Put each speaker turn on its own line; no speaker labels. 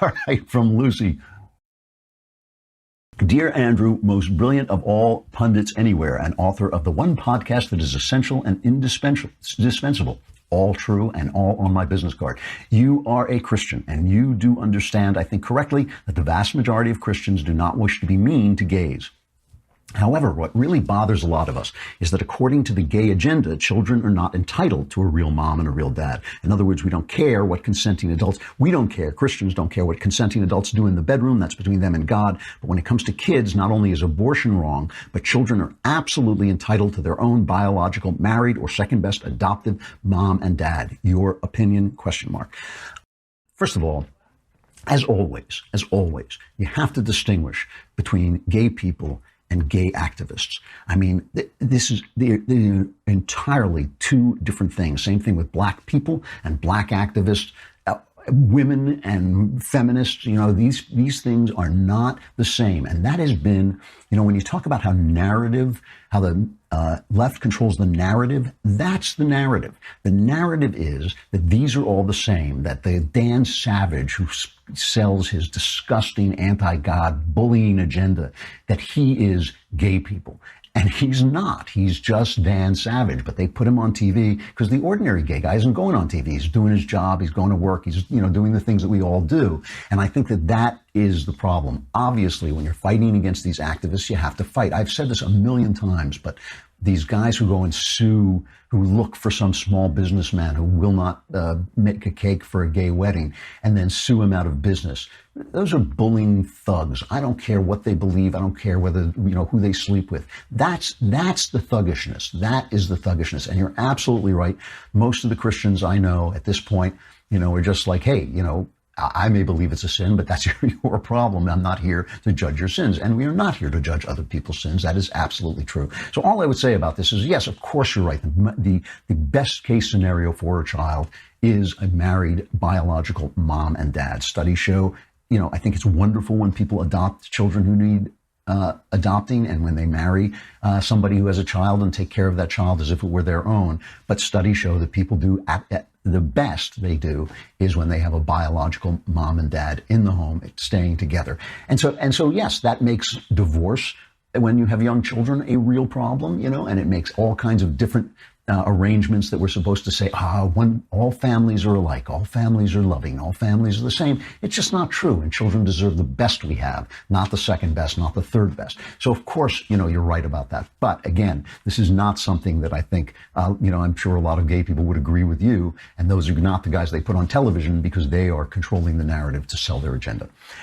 All right, from Lucy. Dear Andrew, most brilliant of all pundits anywhere, and author of the one podcast that is essential and indispensable, all true and all on my business card. You are a Christian, and you do understand, I think correctly, that the vast majority of Christians do not wish to be mean to gays. However, what really bothers a lot of us is that according to the gay agenda, children are not entitled to a real mom and a real dad. In other words, we don't care what consenting adults, we don't care, Christians don't care what consenting adults do in the bedroom, that's between them and God. But when it comes to kids, not only is abortion wrong, but children are absolutely entitled to their own biological, married, or second best adoptive mom and dad. Your opinion, ? First of all, as always, you have to distinguish between gay people and gay activists. I mean, they're entirely two different things. Same thing with black people and black activists, women and feminists. You know, these things are not the same. And that has been, you know, when you talk about how the left controls the narrative, that's the narrative. The narrative is that these are all the same, that the Dan Savage who sells his disgusting anti-God bullying agenda, that he is gay people. And he's not. He's just Dan Savage. But they put him on TV because the ordinary gay guy isn't going on TV. He's doing his job. He's going to work. He's, you know, doing the things that we all do. And I think that that is the problem. Obviously, when you're fighting against these activists, you have to fight. I've said this a million times, but these guys who go and sue, who look for some small businessman who will not make a cake for a gay wedding and then sue him out of business, those are bullying thugs. I don't care what they believe. I don't care whether, you know, who they sleep with. That's the thuggishness. That is the thuggishness. And you're absolutely right. Most of the Christians I know at this point, you know, are just like, hey, you know, I may believe it's a sin, but that's your problem. I'm not here to judge your sins. And we are not here to judge other people's sins. That is absolutely true. So all I would say about this is, yes, of course you're right. The best case scenario for a child is a married biological mom and dad. Studies show, you know, I think it's wonderful when people adopt children who need adopting, and when they marry somebody who has a child and take care of that child as if it were their own. But studies show that people do the best they do is when they have a biological mom and dad in the home, staying together. And so yes, that makes divorce when you have young children a real problem, you know, and it makes all kinds of different arrangements that we're supposed to say, all families are alike, all families are loving, all families are the same. It's just not true. And children deserve the best we have, not the second best, not the third best. So of course, you know, you're right about that. But again, this is not something that I think, you know, I'm sure a lot of gay people would agree with you. And those are not the guys they put on television because they are controlling the narrative to sell their agenda.